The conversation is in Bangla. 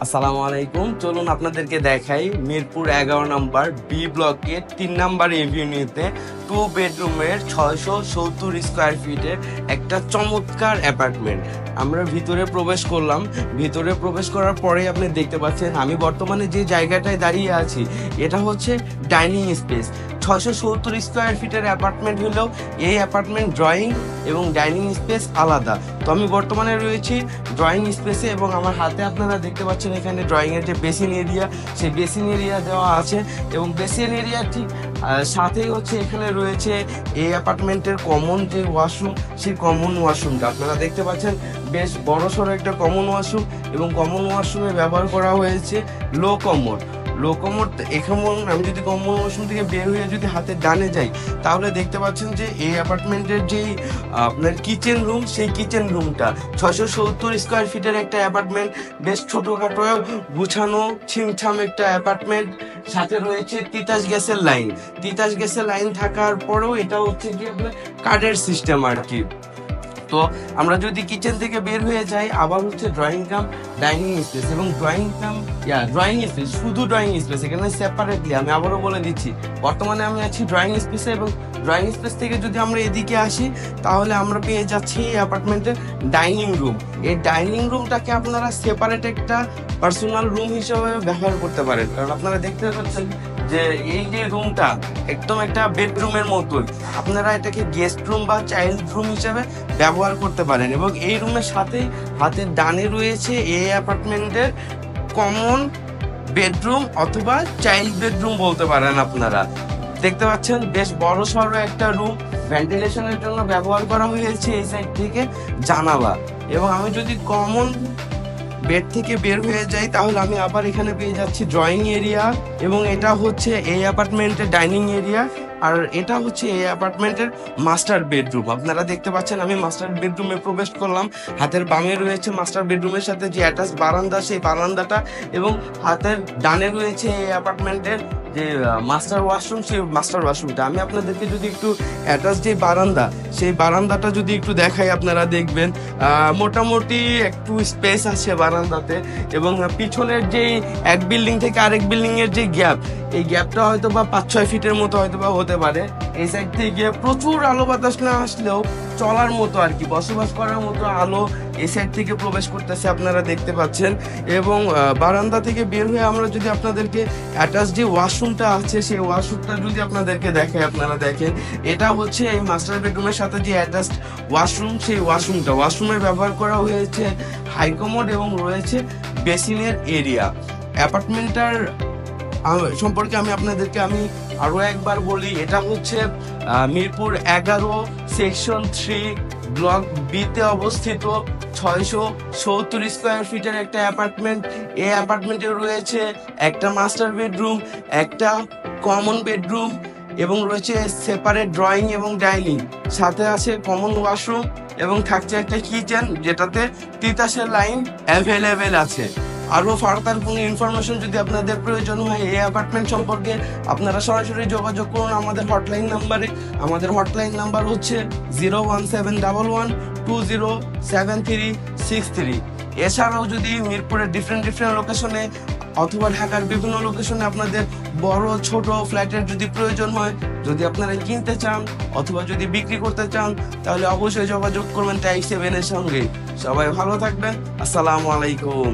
আসসালামু আলাইকুম। চলুন আপনাদেরকে দেখাই মিরপুর 11 নম্বর বি ব্লকের 3 নম্বর এভিনিউতে 2 বেডরুমের 670 স্কোয়ার ফিটের একটা চমৎকার অ্যাপার্টমেন্ট। আমরা ভিতরে প্রবেশ করলাম। ভিতরে প্রবেশ করার পরেই আপনি দেখতে পাচ্ছেন আমি বর্তমানে যে জায়গাটায় দাঁড়িয়ে আছি এটা হচ্ছে ডাইনিং স্পেস। 670 স্কোয়ার ফিটের অ্যাপার্টমেন্ট হলেও এই অ্যাপার্টমেন্ট ড্রয়িং এবং ডাইনিং স্পেস আলাদা। তো আমি বর্তমানে রয়েছি ড্রয়িং স্পেসে এবং আমার হাতে আপনারা দেখতে পাচ্ছেন এখানে ড্রয়িংয়ের যে বেসিন এরিয়া, সেই বেসিন এরিয়া দেওয়া আছে এবং বেসিন এরিয়া ঠিক সাথেই হচ্ছে এখানে রয়েছে এই অ্যাপার্টমেন্টের কমন যে ওয়াশরুম, সেই কমন ওয়াশরুমটা আপনারা দেখতে পাচ্ছেন বেশ বড় সড়ো একটা কমন ওয়াশরুম এবং কমন ওয়াশরুমে ব্যবহার করা হয়েছে লো কমোড। এখন আমি যদি কমন ওয়াশরুম থেকে বের হয়ে যদি হাতের ডানে যাই তাহলে দেখতে পাচ্ছেন যে এই অ্যাপার্টমেন্টের যেই আপনার কিচেন রুম, সেই কিচেন রুমটা 670 স্কোয়ার ফিটের একটা অ্যাপার্টমেন্ট, বেশ ছোটোখাটো গুছানো ছিমছাম একটা অ্যাপার্টমেন্ট। সাথে রয়েছে তিতাস গ্যাসের লাইন থাকার পরেও এটা হচ্ছে কি আপনার কার্ডের সিস্টেম আর কি। তো আমরা যদি কিচেন থেকে বের হয়ে যাই আবার হচ্ছে ড্রয়িং কাম ডাইনিং স্পেস এবং ড্রয়িং স্পেস, শুধু ড্রয়িং স্পেস এখানে সেপারেটলি আমি আবারও বলে দিচ্ছি বর্তমানে আমি আছি ড্রয়িং স্পেসে এবং ড্রয়িং স্পেস থেকে যদি আমরা এদিকে আসি তাহলে আমরা পেয়ে যাচ্ছি এই অ্যাপার্টমেন্টের ডাইনিং রুম। এই ডাইনিং রুমটাকে আপনারা সেপারেট একটা পার্সোনাল রুম হিসেবে ব্যবহার করতে পারেন, কারণ আপনারা দেখতে পাচ্ছেন যে এই যে রুমটা একদম একটা বেডরুমের মতোই, আপনারা এটাকে গেস্ট রুম বা চাইল্ড রুম হিসেবে ব্যবহার করতে পারেন। এবং এই রুমের সাথে হাতের ডানে রয়েছে এই অ্যাপার্টমেন্টের কমন বেডরুম অথবা চাইল্ড বেডরুম বলতে পারেন। আপনারা দেখতে পাচ্ছেন বেশ বড় সড়ো একটা রুম, ভেন্টিলেশনের জন্য ব্যবহার করা হয়েছে এই সাইড থেকে জানালা। এবং আমি যদি কমন বেড থেকে বের হয়ে যাই তাহলে আমি আবার এখানে পেয়ে যাচ্ছি ড্রয়িং এরিয়া এবং এটা হচ্ছে এই অ্যাপার্টমেন্টের ডাইনিং এরিয়া আর এটা হচ্ছে এই অ্যাপার্টমেন্টের মাস্টার বেডরুম। আপনারা দেখতে পাচ্ছেন আমি মাস্টার বেডরুমে প্রবেশ করলাম। হাতের বামে রয়েছে মাস্টার বেডরুমের সাথে যে অ্যাটাচ বারান্দা, সেই বারান্দাটা এবং হাতের ডানে রয়েছে এই অ্যাপার্টমেন্টের যে মাস্টার ওয়াশরুম, সেই মাস্টার ওয়াশরুমটা। আমি আপনাদেরকে যদি একটু অ্যাটাচ যে বারান্দা, সেই বারান্দাটা যদি একটু দেখাই আপনারা দেখবেন মোটামুটি একটু স্পেস আছে বারান্দাতে এবং পিছনের যেই এক বিল্ডিং থেকে আরেক বিল্ডিংয়ের যে গ্যাপ, এই গ্যাপটা হয়তো বা 5-6 ফিটের মতো হয়তো বা হতে পারে। এই সাইড থেকে প্রচুর আলো বাতাস না আসলেও চলার মতো আর কি, বসবাস করার মতো আলো এই সাইড থেকে প্রবেশ করতেছে আপনারা দেখতে পাচ্ছেন। এবং বারান্দা থেকে বের হয়ে আমরা যদি আপনাদেরকে অ্যাটাচ যে ওয়াশরুমটা আছে সেই ওয়াশরুমটা যদি আপনাদেরকে দেখাই, আপনারা দেখেন এটা হচ্ছে এই মাস্টার বেডরুমের সাথে যে অ্যাটাচড ওয়াশরুম, সেই ওয়াশরুমে ব্যবহার করা হয়েছে হাইকমোড এবং রয়েছে বেসিনের এরিয়া। অ্যাপার্টমেন্টটার সম্পর্কে আমি আপনাদেরকে আরো একবার বলি, এটা হচ্ছে মিরপুর 11 সেকশন 3 ব্লক বিতে অবস্থিত 670 স্কোয়ার ফিটের একটা অ্যাপার্টমেন্ট। এই অ্যাপার্টমেন্টে রয়েছে একটা মাস্টার বেডরুম, একটা কমন বেডরুম এবং রয়েছে সেপারেট ড্রয়িং এবং ডাইনিং, সাথে আছে কমন ওয়াশরুম এবং থাকছে একটা কিচেন যেটাতে তিতাসের লাইন অ্যাভেলেবেল আছে। আরও ফার্দার কোনো ইনফরমেশন যদি আপনাদের প্রয়োজন হয় এই অ্যাপার্টমেন্ট সম্পর্কে আপনারা সরাসরি যোগাযোগ করুন আমাদের হটলাইন নাম্বারে। আমাদের হটলাইন নাম্বার হচ্ছে 01711207363। এছাড়াও যদি মিরপুরের ডিফারেন্ট লোকেশনে অথবা ঢাকার বিভিন্ন লোকেশনে আপনাদের বড় ছোট ফ্ল্যাটের যদি প্রয়োজন হয়, যদি আপনারা কিনতে চান অথবা যদি বিক্রি করতে চান তাহলে অবশ্যই যোগাযোগ করবেন টাইপ 7 এর সঙ্গে। সবাই ভালো থাকবেন। আসসালামু আলাইকুম।